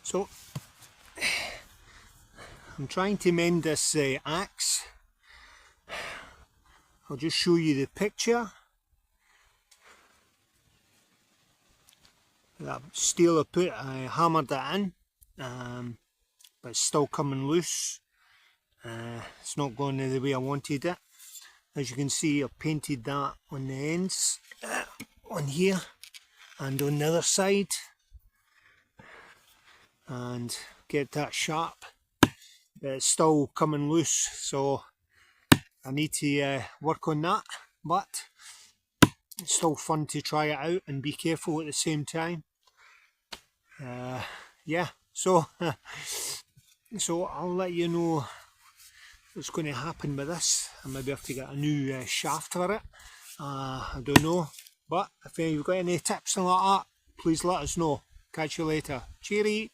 So I'm trying to mend this axe. I'll just show you the picture. That steel I put, I hammered that in, but it's still coming loose. It's not going the way I wanted it. As you can see, I've painted that on the ends, on here and on the other side, and get that sharp. But it's still coming loose, so I need to work on that, but it's still fun to try it out and be careful at the same time. Yeah, so I'll let you know what's going to happen with this. I maybe have to get a new shaft for it. I don't know, but if you've got any tips and like that, please let us know. Catch you later. Cheery.